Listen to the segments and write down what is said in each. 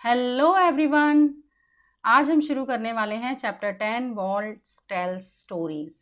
Hello everyone. आज हम शुरू करने वाले हैं चैप्टर 10 वॉल्स टेल्स स्टोरीज।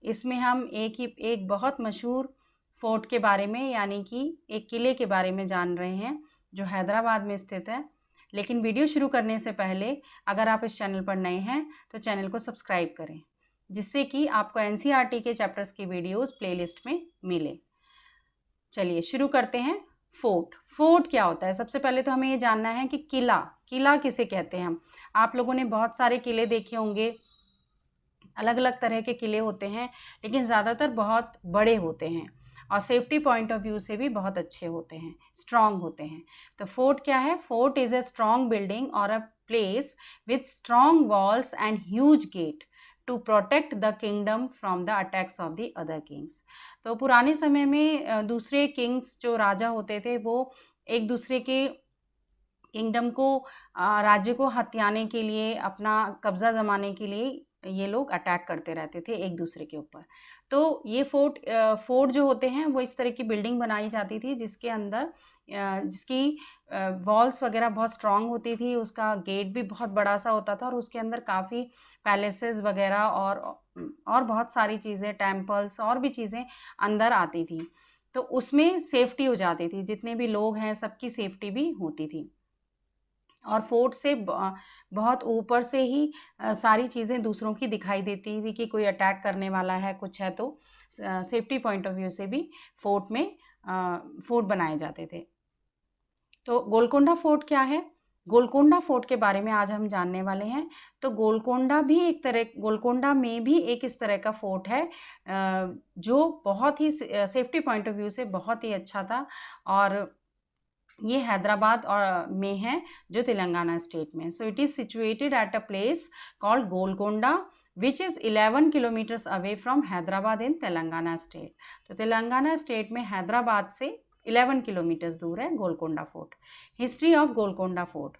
इसमें हम एक बहुत मशहूर फोर्ट के बारे में यानी कि एक किले के बारे में जान रहे हैं जो हैदराबाद में स्थित है। लेकिन वीडियो शुरू करने से पहले अगर आप इस चैनल पर नए हैं तो चैनल को सब्सक्राइब करें जिससे कि आपको एनसीईआरटी के चैप्टर्स की वीडियोस प्लेलिस्ट में मिले। चलिए शुरू करते हैं। फोर्ट क्या होता है? सबसे पहले तो हमें ये जानना है कि किला किसे कहते हैं। हम आप लोगों ने बहुत सारे किले देखे होंगे, अलग अलग तरह के किले होते हैं, लेकिन ज़्यादातर बहुत बड़े होते हैं और सेफ्टी पॉइंट ऑफ व्यू से भी बहुत अच्छे होते हैं, स्ट्रॉन्ग होते हैं। तो फोर्ट क्या है? Fort is a strong building और a place with strong walls and huge gate to protect the kingdom from the attacks of the other kings. तो पुराने समय में दूसरे किंग्स जो राजा होते थे वो एक दूसरे के किंगडम को राज्य को हथियाने के लिए, अपना कब्ज़ा जमाने के लिए ये लोग अटैक करते रहते थे एक दूसरे के ऊपर। तो ये फोर्ट जो होते हैं वो इस तरह की बिल्डिंग बनाई जाती थी जिसके अंदर जिसकी वॉल्स वगैरह बहुत स्ट्रांग होती थी, उसका गेट भी बहुत बड़ा सा होता था और उसके अंदर काफ़ी पैलेसेस वगैरह और बहुत सारी चीज़ें, टेम्पल्स और भी चीज़ें अंदर आती थी। तो उसमें सेफ्टी हो जाती थी, जितने भी लोग हैं सबकी सेफ्टी भी होती थी। और फोर्ट से बहुत ऊपर से ही सारी चीज़ें दूसरों की दिखाई देती थी कि कोई अटैक करने वाला है, कुछ है। तो सेफ्टी पॉइंट ऑफ व्यू से भी फोर्ट बनाए जाते थे। तो गोलकोंडा फोर्ट क्या है? गोलकोंडा फोर्ट के बारे में आज हम जानने वाले हैं। तो गोलकोंडा में भी एक इस तरह का फोर्ट है जो बहुत ही सेफ्टी पॉइंट ऑफ व्यू से बहुत ही अच्छा था। और ये हैदराबाद और में है, जो तेलंगाना स्टेट में। So it is situated at a place called Golconda which is 11 kilometres away from Hyderabad in Telangana state. तो तेलंगाना स्टेट में हैदराबाद से 11 किलोमीटर्स दूर है Golconda fort. History of Golconda fort.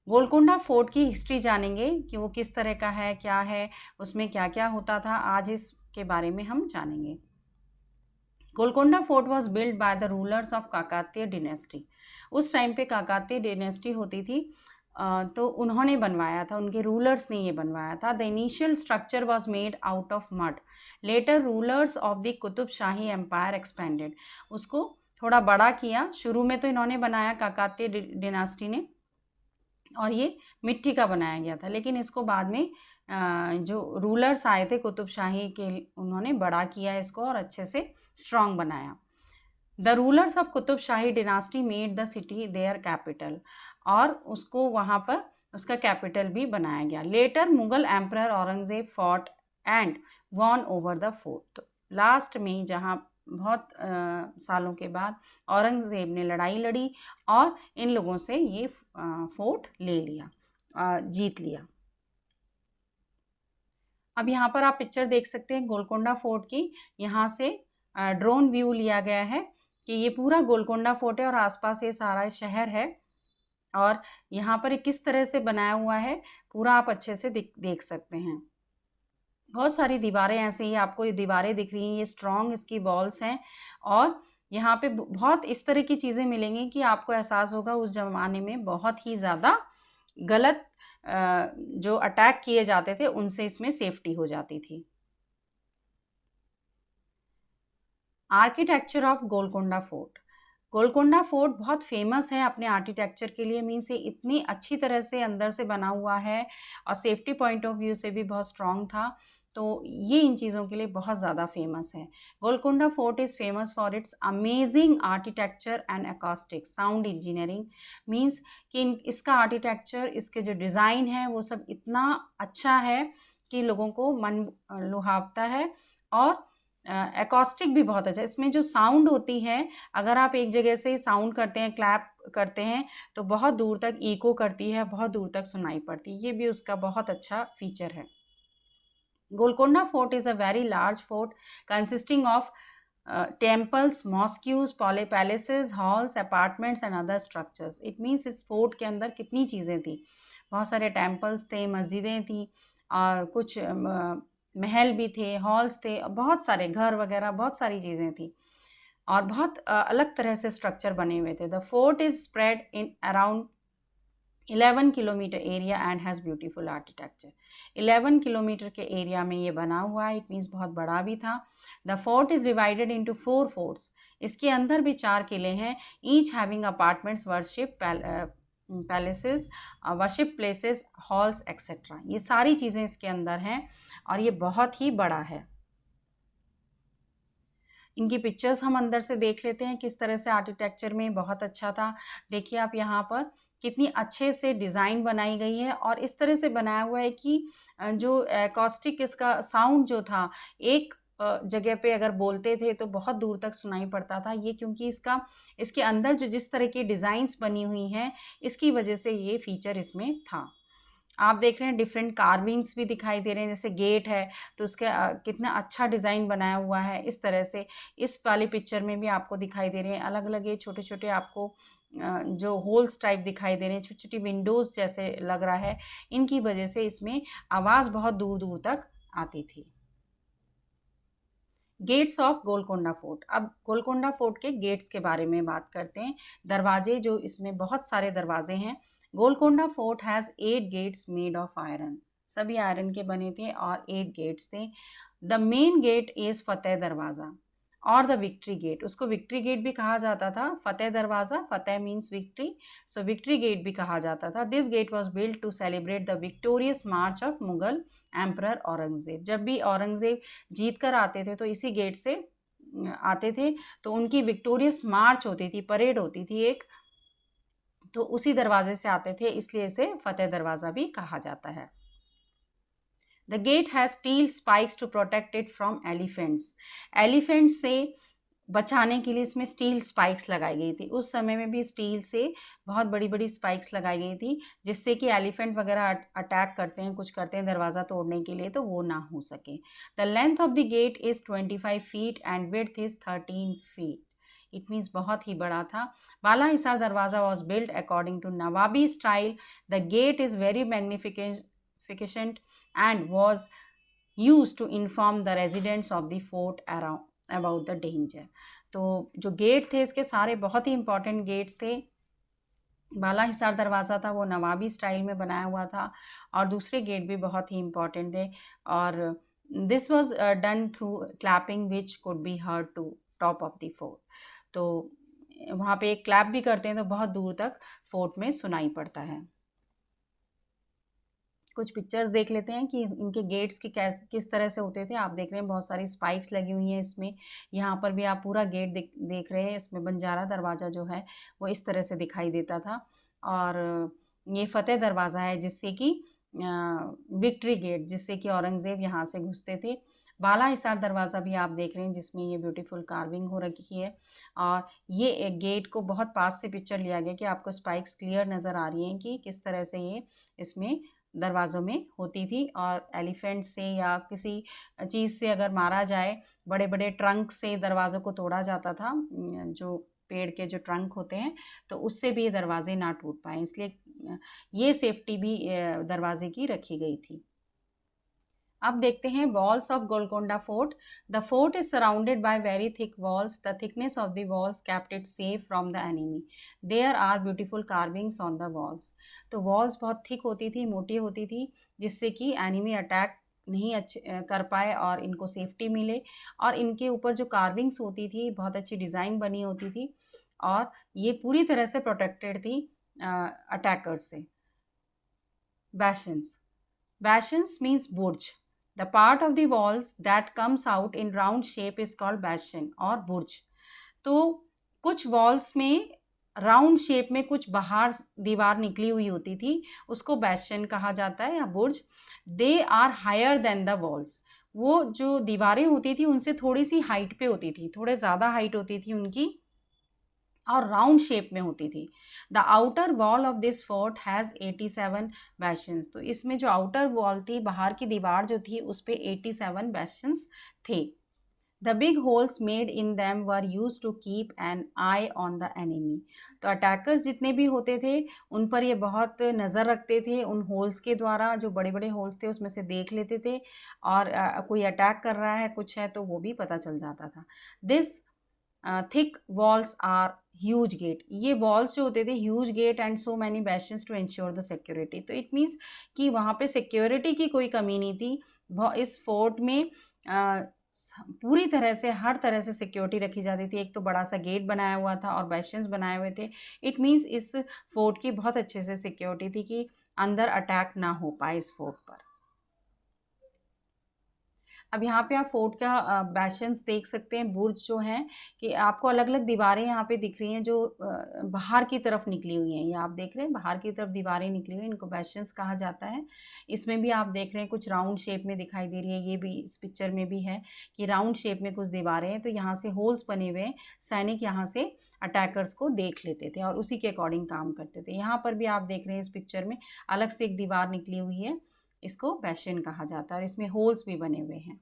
Golconda fort की हिस्ट्री जानेंगे कि वो किस तरह का है, क्या है, उसमें क्या क्या होता था। आज इसके बारे में हम जानेंगे। Golconda fort was build by the rulers of Kakatiya dynasty. उस टाइम पे काकातीय डिनेस्टी होती थी, तो उन्होंने बनवाया था, उनके रूलर्स ने ये बनवाया था। The initial structure was made out of mud. Later rulers of the Qutb Shahi empire expanded. उसको थोड़ा बड़ा किया। शुरू में तो इन्होंने बनाया काकातीय डिनास्टी ने, और ये मिट्टी का बनाया गया था, लेकिन इसको बाद में जो रूलर्स आए थे कुतुब शाही के, उन्होंने बड़ा किया इसको और अच्छे से स्ट्रॉन्ग बनाया। The rulers of Qutb Shahi dynasty made the city their capital, और उसको वहाँ पर उसका कैपिटल भी बनाया गया। Later Mughal emperor Aurangzeb fought and won over the fort. Last में जहाँ बहुत सालों के बाद औरंगज़ेब ने लड़ाई लड़ी और इन लोगों से ये फोर्ट ले लिया, जीत लिया। अब यहाँ पर आप पिक्चर देख सकते हैं गोलकोंडा फोर्ट की। यहाँ से ड्रोन व्यू लिया गया है कि ये पूरा गोलकोंडा फोर्ट है और आसपास ये सारा शहर है, और यहाँ पर किस तरह से बनाया हुआ है पूरा आप अच्छे से देख सकते हैं। बहुत सारी दीवारें ऐसे ही आपको ये दीवारें दिख रही हैं, ये स्ट्रॉन्ग इसकी वॉल्स हैं। और यहाँ पे बहुत इस तरह की चीज़ें मिलेंगी कि आपको एहसास होगा उस ज़माने में बहुत ही ज़्यादा गलत जो अटैक किए जाते थे उनसे इसमें सेफ्टी हो जाती थी। Architecture of Golconda fort. Golconda fort बहुत फेमस है अपने आर्किटेक्चर के लिए। मीन्स ये इतनी अच्छी तरह से अंदर से बना हुआ है और सेफ्टी पॉइंट ऑफ व्यू से भी बहुत स्ट्रॉन्ग था। तो ये इन चीज़ों के लिए बहुत ज़्यादा फेमस है। Golconda fort is famous for it's amazing architecture and acoustic sound engineering. Means कि इसका आर्किटेक्चर, इसके जो डिज़ाइन है वो सब इतना अच्छा है कि लोगों को मन लुभावता है। और एकॉस्टिक भी बहुत अच्छा है। इसमें जो साउंड होती है, अगर आप एक जगह से साउंड करते हैं, क्लैप करते हैं, तो बहुत दूर तक इको करती है, बहुत दूर तक सुनाई पड़ती है। ये भी उसका बहुत अच्छा फीचर है। Golconda fort is a very large fort consisting of temples, mosques, palaces, halls, apartments and other structures. It means इस फोर्ट के अंदर कितनी चीज़ें थी, बहुत सारे टेम्पल्स थे, मस्जिदें थी, और कुछ महल भी थे, हॉल्स थे, बहुत सारे घर वगैरह, बहुत सारी चीज़ें थी, और बहुत अलग तरह से स्ट्रक्चर बने हुए थे। The fort is spread in around 11 kilometre area and has beautiful architecture. 11 kilometre के एरिया में ये बना हुआ है, इट मीन्स बहुत बड़ा भी था। The fort is divided into 4 forts. इसके अंदर भी 4 किले हैं, each having apartments, worship palaces, worship places, halls etcetera. ये सारी चीज़ें इसके अंदर हैं और ये बहुत ही बड़ा है। इनकी पिक्चर्स हम अंदर से देख लेते हैं किस तरह से आर्किटेक्चर में बहुत अच्छा था। देखिए आप यहाँ पर कितनी अच्छे से डिज़ाइन बनाई गई है और इस तरह से बनाया हुआ है कि जो एकॉस्टिक इसका साउंड जो था, एक जगह पे अगर बोलते थे तो बहुत दूर तक सुनाई पड़ता था। ये क्योंकि इसके अंदर जो जिस तरह की डिज़ाइंस बनी हुई हैं, इसकी वजह से ये फीचर इसमें था। आप देख रहे हैं डिफरेंट कार्विंग्स भी दिखाई दे रहे हैं, जैसे गेट है तो उसके कितना अच्छा डिज़ाइन बनाया हुआ है। इस तरह से इस वाली पिक्चर में भी आपको दिखाई दे रहे हैं अलग अलग ये छोटे छोटे आपको जो होल्स टाइप दिखाई दे रहे हैं, छोटी छोटी विंडोज़ जैसे लग रहा है। इनकी वजह से इसमें आवाज़ बहुत दूर दूर तक आती थी। Gates of Golconda fort. अब गोलकोंडा फोर्ट के गेट्स के बारे में बात करते हैं। दरवाजे, जो इसमें बहुत सारे दरवाजे हैं। Golconda fort has 8 gates made of iron. सभी आयरन के बने थे और 8 गेट्स थे। The main gate is Fateh Darwaza और द विक्ट्री गेट। उसको विक्ट्री गेट भी कहा जाता था। Fateh Darwaza, Fateh means victory, so victory gate भी कहा जाता था। This gate was built to celebrate the victorious march of Mughal emperor Aurangzeb. जब भी औरंगजेब जीत कर आते थे तो इसी गेट से आते थे, तो उनकी विक्टोरियस मार्च होती थी, परेड होती थी एक, तो उसी दरवाजे से आते थे, इसलिए इसे फतेह दरवाज़ा भी कहा जाता है। The gate has steel spikes to protect it from elephants. Elephant से बचाने के लिए इसमें स्टील स्पाइक्स लगाई गई थी। उस समय में भी स्टील से बहुत बड़ी बड़ी स्पाइक्स लगाई गई थी, जिससे कि एलिफेंट वगैरह अटैक करते हैं, कुछ करते हैं दरवाज़ा तोड़ने के लिए, तो वो ना हो सके। The length of the gate is 25 feet and width is 13 feet. It means बहुत ही बड़ा था। Bala Hisar Darwaza was build according to नवाबी style. The gate is very magnificent and was use to inform the residents of the fort about the danger. तो जो gate थे इसके सारे बहुत ही इंपॉर्टेंट गेट्स थे। बाला हिसार दरवाज़ा था वो नवाबी स्टाइल में बनाया हुआ था और दूसरे गेट भी बहुत ही इंपॉर्टेंट थे। और this was done through clapping which could be heard to top of the fort. तो वहाँ पे एक क्लैप भी करते हैं तो बहुत दूर तक फोर्ट में सुनाई पड़ता है। कुछ पिक्चर्स देख लेते हैं कि इनके गेट्स की किस तरह से होते थे। आप देख रहे हैं बहुत सारी स्पाइक्स लगी हुई हैं इसमें। यहाँ पर भी आप पूरा गेट देख रहे हैं। इसमें बंजारा दरवाज़ा जो है वो इस तरह से दिखाई देता था। और ये फतेह दरवाज़ा है जिससे कि विक्ट्री गेट, जिससे कि औरंगज़ेब यहाँ से घुसते थे। बाला हिसार दरवाज़ा भी आप देख रहे हैं जिसमें ये ब्यूटीफुल कार्विंग हो रखी है। और ये एक गेट को बहुत पास से पिक्चर लिया गया कि आपको स्पाइक्स क्लियर नज़र आ रही हैं कि किस तरह से ये इसमें दरवाज़ों में होती थी। और एलिफेंट से या किसी चीज़ से अगर मारा जाए, बड़े बड़े ट्रंक से दरवाज़ों को तोड़ा जाता था, जो पेड़ के जो ट्रंक होते हैं, तो उससे भी ये दरवाजे ना टूट पाएँ, इसलिए ये सेफ्टी भी दरवाजे की रखी गई थी। अब देखते हैं walls of Golconda fort. The fort is surrounded by very thick walls. The thickness of the walls kept it safe from the enemy. There are beautiful carvings on the walls. तो वॉल्स बहुत थिक होती थी, मोटी होती थी, जिससे कि enemy attack नहीं अच्छे कर पाए और इनको सेफ्टी मिले। और इनके ऊपर जो कार्विंग्स होती थी, बहुत अच्छी डिज़ाइन बनी होती थी और ये पूरी तरह से प्रोटेक्टेड थी अटैकर्स से। बैशंस। Bastions means burj. The part of the walls that comes out in round shape is called bastion और बुर्ज। तो कुछ वॉल्स में राउंड शेप में कुछ बाहर दीवार निकली हुई होती थी, उसको बैस्शन कहा जाता है या बुर्ज। They are higher than the walls. वो जो दीवारें होती थी उनसे थोड़ी सी हाइट पे होती थी, थोड़े ज़्यादा हाइट होती थी उनकी और राउंड शेप में होती थी। The outer wall of this fort has 87 बैशंस। तो इसमें जो आउटर वॉल थी, बाहर की दीवार जो थी, उस पर 87 बैशंस थे। The big holes made in them were used to keep an eye on the enemy. तो अटैकर्स जितने भी होते थे उन पर ये बहुत नज़र रखते थे। उन होल्स के द्वारा, जो बड़े बड़े होल्स थे उसमें से देख लेते थे और कोई अटैक कर रहा है, कुछ है, तो वो भी पता चल जाता था। This thick walls are huge gate, ये वॉल्स जो होते थे huge gate and so many bastions to ensure the security. तो इट मीन्स कि वहाँ पे सिक्योरिटी की कोई कमी नहीं थी। इस फोर्ट में पूरी तरह से हर तरह से सिक्योरिटी रखी जाती थी। एक तो बड़ा सा गेट बनाया हुआ था और बैशंस बनाए हुए थे। इट मीन्स इस फोर्ट की बहुत अच्छे से सिक्योरिटी थी कि अंदर अटैक ना हो पाए इस फोर्ट पर। अब यहाँ पे आप फोर्ट का बैशंस देख सकते हैं, बुर्ज जो हैं कि आपको अलग अलग दीवारें यहाँ पे दिख रही हैं जो बाहर की तरफ निकली हुई हैं। ये आप देख रहे हैं बाहर की तरफ दीवारें निकली हुई हैं, इनको बैशंस कहा जाता है। इसमें भी आप देख रहे हैं कुछ राउंड शेप में दिखाई दे रही है, ये भी इस पिक्चर में भी है कि राउंड शेप में कुछ दीवारें हैं। तो यहाँ से होल्स बने हुए हैं, सैनिक यहाँ से अटैकर्स को देख लेते थे और उसी के अकॉर्डिंग काम करते थे। यहाँ पर भी आप देख रहे हैं इस पिक्चर में अलग से एक दीवार निकली हुई है, इसको बैशन कहा जाता है और इसमें होल्स भी बने हुए हैं।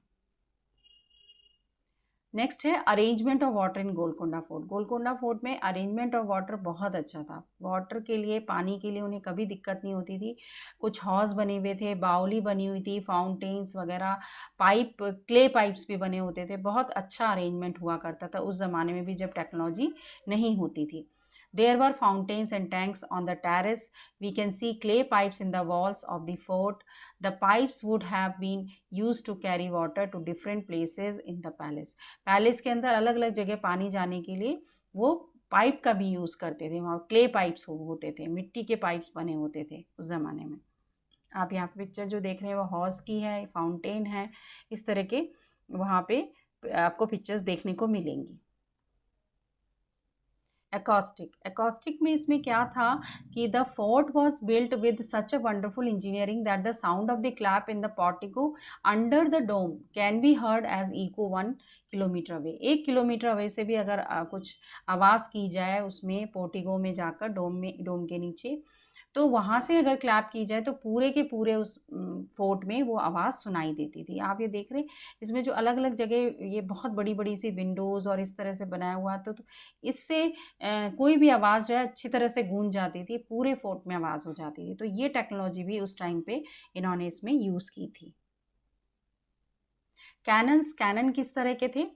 नेक्स्ट है arrangement of water in Golconda fort. Golconda fort में अरेंजमेंट ऑफ वाटर बहुत अच्छा था। वाटर के लिए, पानी के लिए उन्हें कभी दिक्कत नहीं होती थी। कुछ हौज बने हुए थे, बाउली बनी हुई थी, फाउंटेन्स वगैरह, पाइप, क्ले पाइप्स भी बने होते थे। बहुत अच्छा अरेंजमेंट हुआ करता था उस ज़माने में भी जब टेक्नोलॉजी नहीं होती थी। There were fountains and tanks on the terrace. We can see clay pipes in the walls of the fort. The pipes would have been used to carry water to different places in the palace. Palace के अंदर अलग अलग जगह पानी जाने के लिए वो पाइप का भी यूज़ करते थे। वहाँ क्ले पाइप्स होते थे, मिट्टी के पाइप्स बने होते थे उस ज़माने में। आप यहाँ पे पिक्चर जो देख रहे हैं वो हॉर्स की है, फाउंटेन है, इस तरह के वहाँ पे आपको पिक्चर्स देखने को मिलेंगी। एकॉस्टिक में इसमें क्या था कि the fort was built with such a wonderful engineering that the sound of the clap in the portico under the dome can be heard as echo 1 kilometre away. 1 kilometre away से भी अगर कुछ आवाज़ की जाए उसमें पोर्टिको में जाकर, डोम के नीचे, तो वहाँ से अगर क्लैप की जाए तो पूरे के पूरे उस फोर्ट में वो आवाज़ सुनाई देती थी। आप ये देख रहे हैं इसमें जो अलग अलग जगह ये बहुत बड़ी बड़ी सी विंडोज़ और इस तरह से बनाया हुआ था, तो इससे कोई भी आवाज़ जो है अच्छी तरह से गूंज जाती थी, पूरे फोर्ट में आवाज़ हो जाती थी। तो ये टेक्नोलॉजी भी उस टाइम पे इन्होंने इसमें यूज़ की थी। कैनन किस तरह के थे?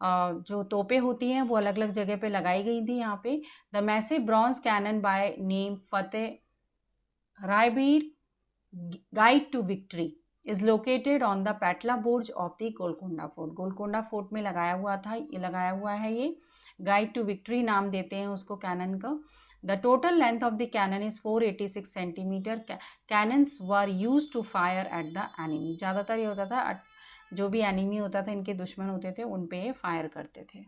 जो तोपें होती हैं वो अलग अलग जगह पे लगाई गई थी यहाँ पे। The massive bronze cannon by name Fateh Rahbar guide to victory is located on the Petla Burj of the Golconda fort. Golconda fort में लगाया हुआ है ये। गाइड टू विक्ट्री नाम देते हैं उसको कैनन का। The total length of the cannon is 486 centimetre. Cannons were used to fire at the enemy. ज़्यादातर ये होता था जो भी एनिमी होता था, इनके दुश्मन होते थे, उन पे फायर करते थे।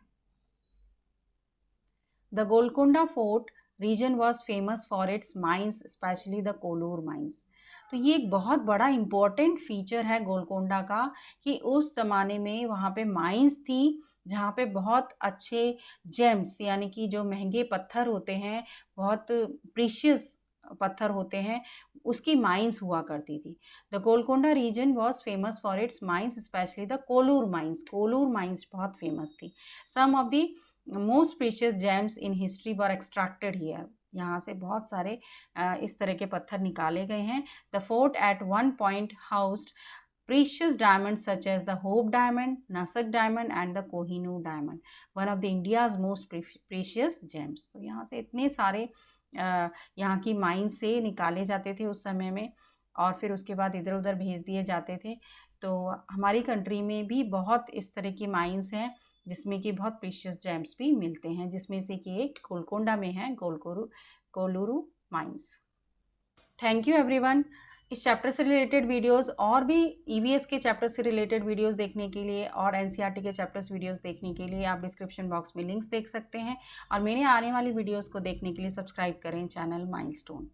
The Golconda fort region was famous for its mines, especially the Kollur mines. तो ये एक बहुत बड़ा इम्पोर्टेंट फीचर है गोलकोंडा का कि उस ज़माने में वहाँ पे माइंस थी जहाँ पे बहुत अच्छे जेम्स यानी कि जो महंगे पत्थर होते हैं, बहुत प्रीशियस पत्थर होते हैं, उसकी माइंस हुआ करती थी। The Golconda region was famous for its mines, especially the Kollur mines. Kollur mines बहुत फेमस थी। Some of the most precious gems in history were extracted here. यहाँ से बहुत सारे इस तरह के पत्थर निकाले गए हैं। The fort eight one point housed precious diamonds such as the Hope diamond, Nasak diamond and the Kohinoor diamond, one of the India's most precious gems। तो यहाँ से इतने सारे यहाँ की माइन से निकाले जाते थे उस समय में और फिर उसके बाद इधर उधर भेज दिए जाते थे। तो हमारी कंट्री में भी बहुत इस तरह की माइंस हैं जिसमें कि बहुत प्रीशियस जेम्स भी मिलते हैं, जिसमें से कि एक गोलकोंडा में है, कोलूरू माइंस। Thank you everyone. इस चैप्टर से रिलेटेड वीडियोस और भी ईवीएस के चैप्टर से रिलेटेड वीडियोस देखने के लिए और एनसीईआरटी के चैप्टर्स वीडियोस देखने के लिए आप डिस्क्रिप्शन बॉक्स में लिंक्स देख सकते हैं और मेरे आने वाली वीडियोस को देखने के लिए सब्सक्राइब करें चैनल माइलस्टोन।